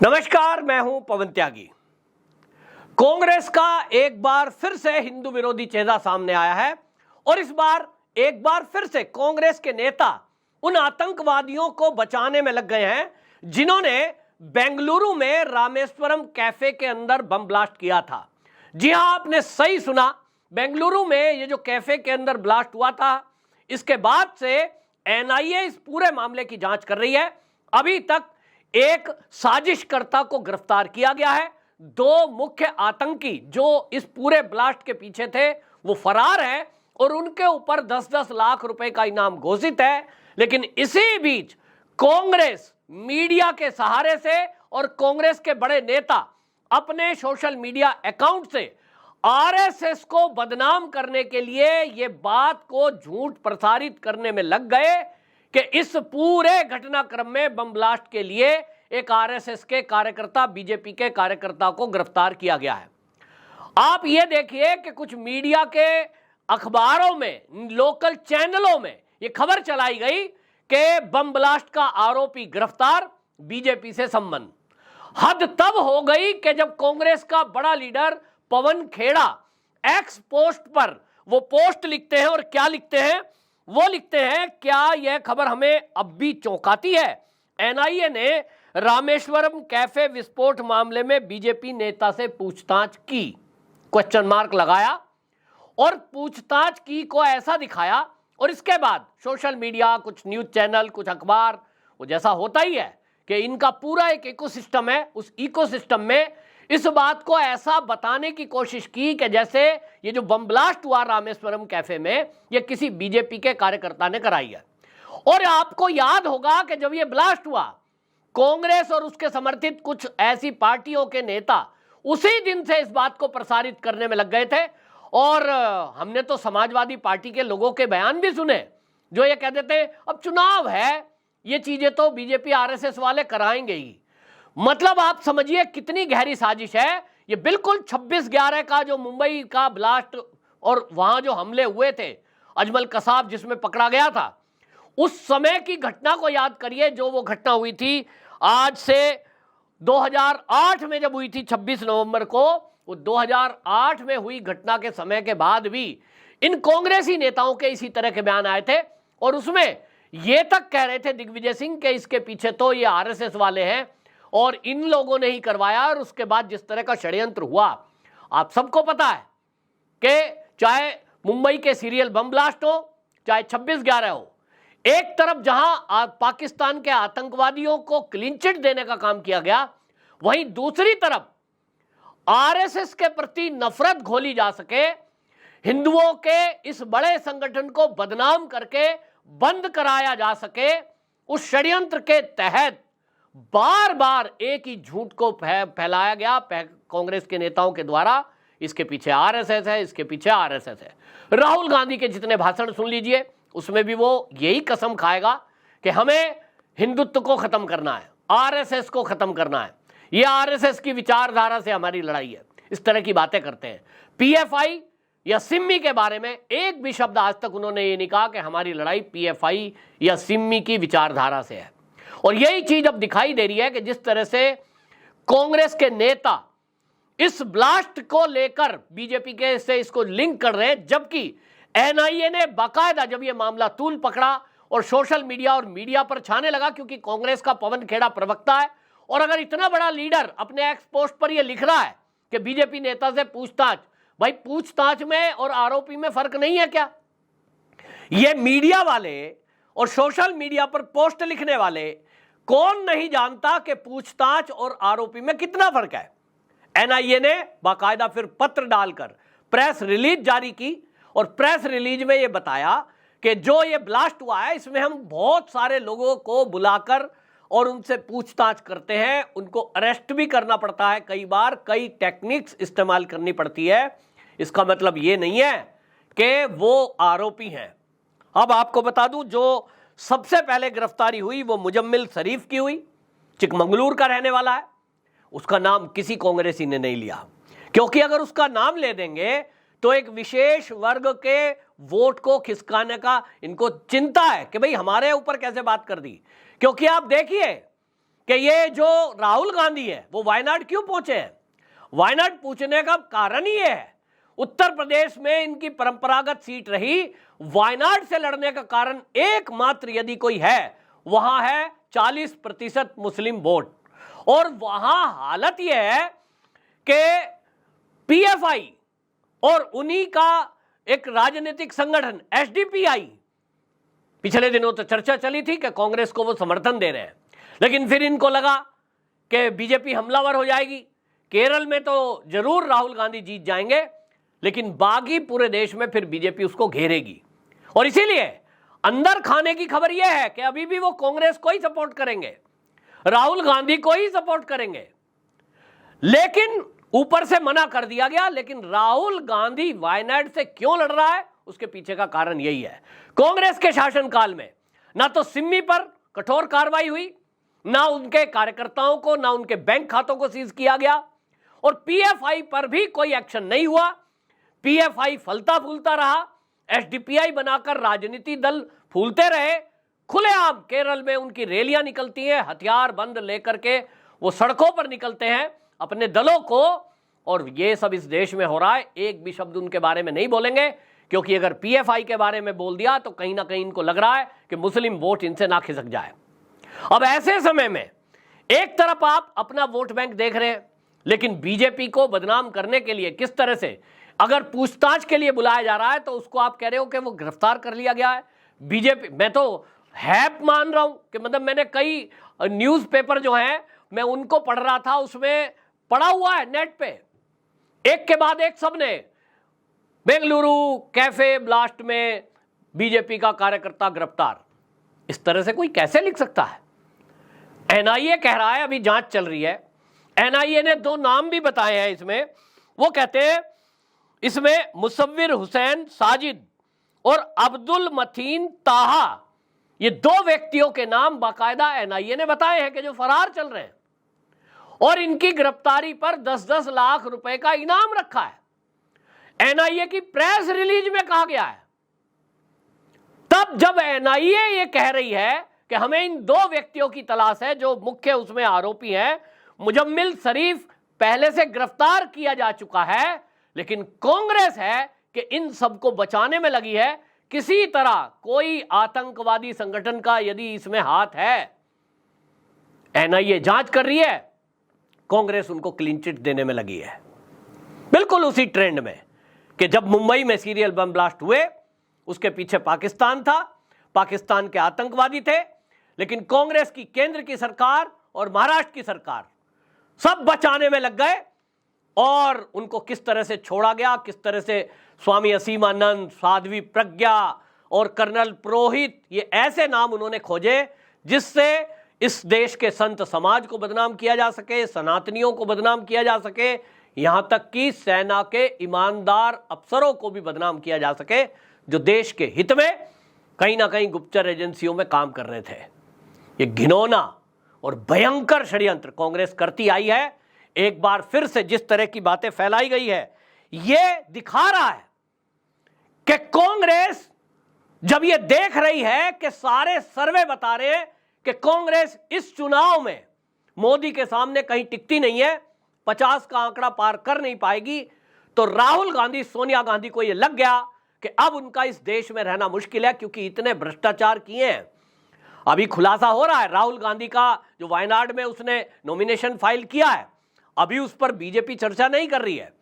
नमस्कार, मैं हूं पवन त्यागी। कांग्रेस का एक बार फिर से हिंदू विरोधी चेहरा सामने आया है और इस बार एक बार फिर से कांग्रेस के नेता उन आतंकवादियों को बचाने में लग गए हैं जिन्होंने बेंगलुरु में रामेश्वरम कैफे के अंदर बम ब्लास्ट किया था। जी हां, आपने सही सुना। बेंगलुरु में ये जो कैफे के अंदर ब्लास्ट हुआ था, इसके बाद से एनआईए इस पूरे मामले की जांच कर रही है। अभी तक एक साजिशकर्ता को गिरफ्तार किया गया है। दो मुख्य आतंकी जो इस पूरे ब्लास्ट के पीछे थे वो फरार हैं और उनके ऊपर 10-10 लाख रुपए का इनाम घोषित है। लेकिन इसी बीच कांग्रेस मीडिया के सहारे से और कांग्रेस के बड़े नेता अपने सोशल मीडिया अकाउंट से आरएसएस को बदनाम करने के लिए ये बात को झूठ प्रसारित करने में लग गए कि इस पूरे घटनाक्रम में बम ब्लास्ट के लिए एक आरएसएस के कार्यकर्ता, बीजेपी के कार्यकर्ता को गिरफ्तार किया गया है। आप ये देखिए कि कुछ मीडिया के अखबारों में, लोकल चैनलों में ये खबर चलाई गई कि बम ब्लास्ट का आरोपी गिरफ्तार, बीजेपी से संबंध। हद तब हो गई कि जब कांग्रेस का बड़ा leader Pawan Khera x post पर वो पोस्ट लिखते हैं और क्या लिखते हैं? वो लिखते हैं, क्या यह खबर हमें अब भी चौंकाती है? एनआईए ने रामेश्वरम कैफे विस्फोट मामले में बीजेपी नेता से पूछताछ की, क्वेश्चन मार्क लगाया और पूछताछ की को ऐसा दिखाया। और इसके बाद सोशल मीडिया, कुछ न्यूज चैनल, कुछ अखबार, वो जैसा होता ही है कि इनका पूरा एक इकोसिस्टम है, उस इकोसिस्टम में इस बात को ऐसा बताने की कोशिश की कि जैसे ये जो बम ब्लास्ट हुआ रामेश्वरम कैफे में, ये किसी बीजेपी के कार्यकर्ता ने कराई है। और आपको याद होगा कि जब ये ब्लास्ट हुआ, कांग्रेस और उसके समर्थित कुछ ऐसी पार्टियों के नेता उसी दिन से इस बात को प्रसारित करने में लग गए थे। और हमने तो समाजवादी पार्टी के लोगों के बयान भी सुने जो ये कहते थे अब चुनाव है, ये चीजें तो बीजेपी आरएसएस वाले कराएंगे ही। मतलब आप समझिए कितनी गहरी साजिश है। ये बिल्कुल 26/11 का जो मुंबई का ब्लास्ट और वहां जो हमले हुए थे, अजमल कसाब जिसमें पकड़ा गया था, उस समय की घटना को याद करिए। जो वो घटना हुई थी आज से 2008 में जब हुई थी 26 नवंबर को, वो 2008 में हुई घटना के समय के बाद भी इन कांग्रेसी नेताओं के इसी तरह के बयान आए थे और उसमें ये तक कह रहे थे दिग्विजय सिंह के इसके पीछे तो ये आरएसएस वाले हैं और इन लोगों ने ही करवाया। और उसके बाद जिस तरह का षड्यंत्र हुआ, आप सबको पता है कि चाहे मुंबई के सीरियल बम ब्लास्ट हो, चाहे 26/11 हो, एक तरफ जहां पाकिस्तान के आतंकवादियों को क्लीन चिट देने का काम किया गया, वहीं दूसरी तरफ आरएसएस के प्रति नफरत घोली जा सके, हिंदुओं के इस बड़े संगठन को बदनाम करके बंद कराया जा सके, उस षड्यंत्र के तहत बार बार एक ही झूठ को फैलाया गया कांग्रेस के नेताओं के द्वारा। इसके पीछे आरएसएस है, इसके पीछे आरएसएस है। राहुल गांधी के जितने भाषण सुन लीजिए, उसमें भी वो यही कसम खाएगा कि हमें हिंदुत्व को खत्म करना है, आरएसएस को खत्म करना है, ये आरएसएस की विचारधारा से हमारी लड़ाई है। इस तरह की बातें करते हैं। पीएफआई या सिम्मी के बारे में एक भी शब्द आज तक उन्होंने ये नहीं कहा कि हमारी लड़ाई पीएफआई या सिम्मी की विचारधारा से है। और यही चीज अब दिखाई दे रही है कि जिस तरह से कांग्रेस के नेता इस ब्लास्ट को लेकर बीजेपी के से इसको लिंक कर रहे हैं, जबकि एनआईए ने बाकायदा जब ये मामला तूल पकड़ा और सोशल मीडिया और मीडिया पर छाने लगा, क्योंकि कांग्रेस का पवन खेड़ा प्रवक्ता है और अगर इतना बड़ा लीडर अपने एक्स पोस्ट पर ये लिख रहा है कि बीजेपी नेता से पूछताछ, भाई पूछताछ में और आरोपी में फर्क नहीं है क्या? ये मीडिया वाले और सोशल मीडिया पर पोस्ट लिखने वाले कौन नहीं जानता कि पूछताछ और आरोपी में कितना फर्क है? एनआईए ने बाकायदा फिर पत्र डालकर प्रेस रिलीज जारी की और प्रेस रिलीज में यह बताया कि जो ये ब्लास्ट हुआ है इसमें हम बहुत सारे लोगों को बुलाकर और उनसे पूछताछ करते हैं, उनको अरेस्ट भी करना पड़ता है, कई बार कई टेक्निक्स इस्तेमाल करनी पड़ती है। इसका मतलब ये नहीं है कि वो आरोपी हैं। अब आपको बता दूं, जो सबसे पहले गिरफ्तारी हुई वो मुजम्मिल शरीफ की हुई, चिकमंगलूर का रहने वाला है। उसका नाम किसी कांग्रेसी ने नहीं लिया, क्योंकि अगर उसका नाम ले देंगे तो एक विशेष वर्ग के वोट को खिसकाने का इनको चिंता है कि भाई हमारे ऊपर कैसे बात कर दी। क्योंकि आप देखिए कि ये जो राहुल गांधी है वो वायनाड क्यों पहुंचे हैं। वायनाड पूछने का कारण ही है, उत्तर प्रदेश में इनकी परंपरागत सीट रही, वायनाड से लड़ने का कारण एकमात्र यदि कोई है वहां है 40% मुस्लिम वोट। और वहां हालत यह है कि पीएफआई और उन्हीं का एक राजनीतिक संगठन एसडीपीआई, पिछले दिनों तो चर्चा चली थी कि कांग्रेस को वो समर्थन दे रहे हैं, लेकिन फिर इनको लगा कि बीजेपी हमलावर हो जाएगी। केरल में तो जरूर राहुल गांधी जीत जाएंगे, लेकिन बाकी पूरे देश में फिर बीजेपी उसको घेरेगी। और इसीलिए अंदर खाने की खबर यह है कि अभी भी वो कांग्रेस को ही सपोर्ट करेंगे, राहुल गांधी को ही सपोर्ट करेंगे। लेकिन ऊपर से मना कर दिया गया। लेकिन राहुल गांधी वायनाड से क्यों लड़ रहा है, उसके पीछे का कारण यही है। कांग्रेस के शासनकाल में ना तो सिम्मी पर कठोर कार्रवाई हुई, ना उनके कार्यकर्ताओं को, ना उनके बैंक खातों को सीज किया गया, और पीएफआई पर भी कोई एक्शन नहीं हुआ। पीएफआई फलता फूलता रहा, एसडीपीआई बनाकर राजनीति दल फूलते रहे। खुलेआम केरल में उनकी रैलियां निकलती हैं, हथियार बंद लेकर के वो सड़कों पर निकलते हैं अपने दलों को, और ये सब इस देश में हो रहा है। एक भी शब्द उनके बारे में नहीं बोलेंगे, क्योंकि अगर पीएफआई के बारे में बोल दिया तो कहीं ना कहीं इनको लग रहा है कि मुस्लिम वोट इनसे ना खिसक जाए। अब ऐसे समय में एक तरफ आप अपना वोट बैंक देख रहे हैं, लेकिन बीजेपी को बदनाम करने के लिए किस तरह से अगर पूछताछ के लिए बुलाया जा रहा है तो उसको आप कह रहे हो कि वो गिरफ्तार कर लिया गया है। बीजेपी, मैं तो हैप मान रहा हूं कि मतलब मैंने कई न्यूज़पेपर जो हैं मैं उनको पढ़ रहा था, उसमें पढ़ा हुआ है नेट पे, एक के बाद एक सबने बेंगलुरु कैफे ब्लास्ट में बीजेपी का कार्यकर्ता गिरफ्तार। इस तरह से कोई कैसे लिख सकता है। एनआईए कह रहा है, अभी जांच चल रही है, एनआईए ने 2 नाम भी बताए हैं इसमें। वो कहते हैं इसमें मुसव्विर हुसैन साजिद और अब्दुल मतीन ताहा, ये 2 व्यक्तियों के नाम बाकायदा एनआईए ने बताए हैं कि जो फरार चल रहे हैं, और इनकी गिरफ्तारी पर 10-10 लाख रुपए का इनाम रखा है। एनआईए की प्रेस रिलीज में कहा गया है। तब जब एनआईए ये कह रही है कि हमें इन 2 व्यक्तियों की तलाश है जो मुख्य उसमें आरोपी हैं, मुजम्मिल शरीफ पहले से गिरफ्तार किया जा चुका है, लेकिन कांग्रेस है कि इन सबको बचाने में लगी है। किसी तरह कोई आतंकवादी संगठन का यदि इसमें हाथ है, एनआईए जांच कर रही है, कांग्रेस उनको क्लीन चिट देने में लगी है। बिल्कुल उसी ट्रेंड में कि जब मुंबई में सीरियल बम ब्लास्ट हुए उसके पीछे पाकिस्तान था, पाकिस्तान के आतंकवादी थे, लेकिन कांग्रेस की केंद्र की सरकार और महाराष्ट्र की सरकार सब बचाने में लग गए, और उनको किस तरह से छोड़ा गया, किस तरह से स्वामी असीमानंद, साध्वी प्रज्ञा और कर्नल पुरोहित, ये ऐसे नाम उन्होंने खोजे जिससे इस देश के संत समाज को बदनाम किया जा सके, सनातनियों को बदनाम किया जा सके, यहां तक कि सेना के ईमानदार अफसरों को भी बदनाम किया जा सके, जो देश के हित में कहीं ना कहीं गुप्तचर एजेंसियों में काम कर रहे थे। ये घिनौना और भयंकर षड्यंत्र कांग्रेस करती आई है। एक बार फिर से जिस तरह की बातें फैलाई गई है, यह दिखा रहा है कि कांग्रेस जब यह देख रही है कि सारे सर्वे बता रहे हैं कि कांग्रेस इस चुनाव में मोदी के सामने कहीं टिकती नहीं है, 50 का आंकड़ा पार कर नहीं पाएगी, तो राहुल गांधी, सोनिया गांधी को यह लग गया कि अब उनका इस देश में रहना मुश्किल है, क्योंकि इतने भ्रष्टाचार किए हैं। अभी खुलासा हो रहा है राहुल गांधी का, जो वायनाड में उसने नॉमिनेशन फाइल किया है, अभी उस पर बीजेपी चर्चा नहीं कर रही है।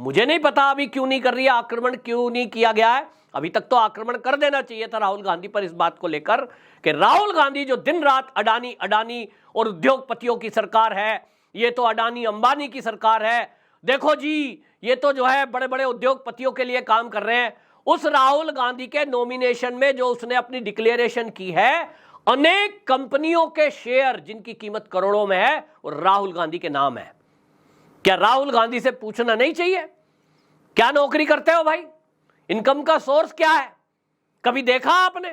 मुझे नहीं पता अभी क्यों नहीं कर रही है, आक्रमण क्यों नहीं किया गया है। अभी तक तो आक्रमण कर देना चाहिए था राहुल गांधी पर इस बात को लेकर कि राहुल गांधी जो दिन रात अडानी और उद्योगपतियों की सरकार है, ये तो अडानी अंबानी की सरकार है, देखो जी ये तो जो है बड़े बड़े उद्योगपतियों के लिए काम कर रहे हैं। उस राहुल गांधी के नॉमिनेशन में जो उसने अपनी डिक्लेरेशन की है, अनेक कंपनियों के शेयर जिनकी कीमत करोड़ों में है और राहुल गांधी के नाम है। क्या राहुल गांधी से पूछना नहीं चाहिए क्या नौकरी करते हो भाई, इनकम का सोर्स क्या है? कभी देखा आपने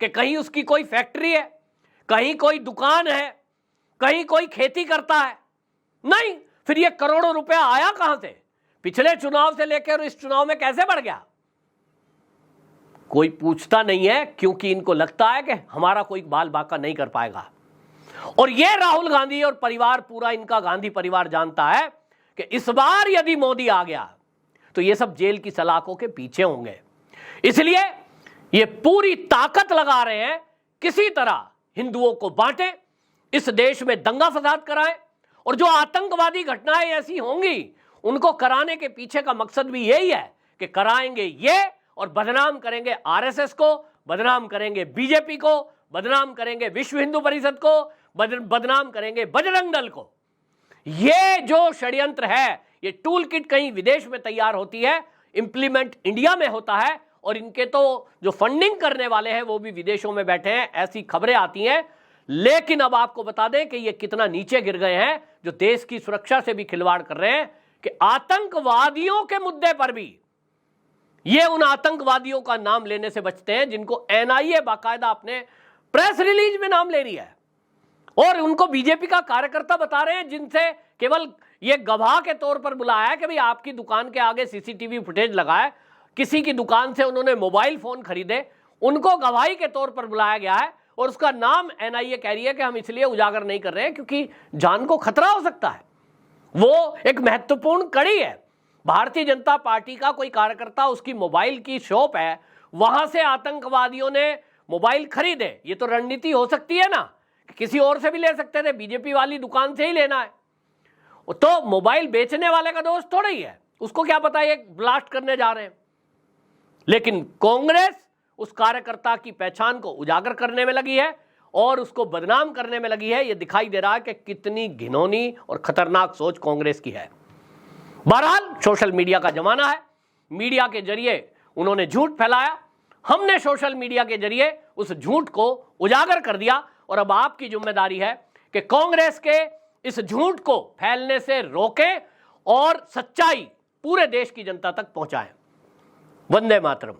कि कहीं उसकी कोई फैक्ट्री है, कहीं कोई दुकान है, कहीं कोई खेती करता है? नहीं। फिर ये करोड़ों रुपया आया कहां से? पिछले चुनाव से लेकर इस चुनाव में कैसे बढ़ गया? कोई पूछता नहीं है, क्योंकि इनको लगता है कि हमारा कोई बाल बाका नहीं कर पाएगा। और यह राहुल गांधी और परिवार, पूरा इनका गांधी परिवार जानता है कि इस बार यदि मोदी आ गया तो ये सब जेल की सलाखों के पीछे होंगे। इसलिए ये पूरी ताकत लगा रहे हैं किसी तरह हिंदुओं को बांटें, इस देश में दंगा फसाद कराएं, और जो आतंकवादी घटनाएं ऐसी होंगी उनको कराने के पीछे का मकसद भी यही है कि कराएंगे ये और बदनाम करेंगे आरएसएस को, बदनाम करेंगे बीजेपी को, बदनाम करेंगे विश्व हिंदू परिषद को, बदनाम करेंगे बजरंग दल को। ये जो षड्यंत्र है, ये टूल किट कहीं विदेश में तैयार होती है, इंप्लीमेंट इंडिया में होता है, और इनके तो जो फंडिंग करने वाले हैं वो भी विदेशों में बैठे हैं, ऐसी खबरें आती हैं। लेकिन अब आपको बता दें कि ये कितना नीचे गिर गए हैं, जो देश की सुरक्षा से भी खिलवाड़ कर रहे हैं, कि आतंकवादियों के मुद्दे पर भी ये उन आतंकवादियों का नाम लेने से बचते हैं जिनको एनआईए बाकायदा अपने प्रेस रिलीज में नाम ले रही है, और उनको बीजेपी का कार्यकर्ता बता रहे हैं, जिनसे केवल ये गवाह के तौर पर बुलाया है कि भाई आपकी दुकान के आगे सीसीटीवी फुटेज लगाए, किसी की दुकान से उन्होंने मोबाइल फोन खरीदे, उनको गवाही के तौर पर बुलाया गया है, और उसका नाम एनआईए कह रही है कि हम इसलिए उजागर नहीं कर रहे हैं क्योंकि जान को खतरा हो सकता है। वो एक महत्वपूर्ण कड़ी है। भारतीय जनता पार्टी का कोई कार्यकर्ता, उसकी मोबाइल की शॉप है, वहां से आतंकवादियों ने मोबाइल खरीदे, ये तो रणनीति हो सकती है ना, किसी और से भी ले सकते थे, बीजेपी वाली दुकान से ही लेना है। तो मोबाइल बेचने वाले का दोस्त थोड़ा ही है, उसको क्या पता ये ब्लास्ट करने जा रहे हैं। लेकिन कांग्रेस उस कार्यकर्ता की पहचान को उजागर करने में लगी है और उसको बदनाम करने में लगी है। यह दिखाई दे रहा है कि कितनी घिनौनी और खतरनाक सोच कांग्रेस की है। बहरहाल सोशल मीडिया का जमाना है, मीडिया के जरिए उन्होंने झूठ फैलाया, हमने सोशल मीडिया के जरिए उस झूठ को उजागर कर दिया, और अब आपकी जिम्मेदारी है कि कांग्रेस के इस झूठ को फैलने से रोकें और सच्चाई पूरे देश की जनता तक पहुंचाएं। वंदे मातरम।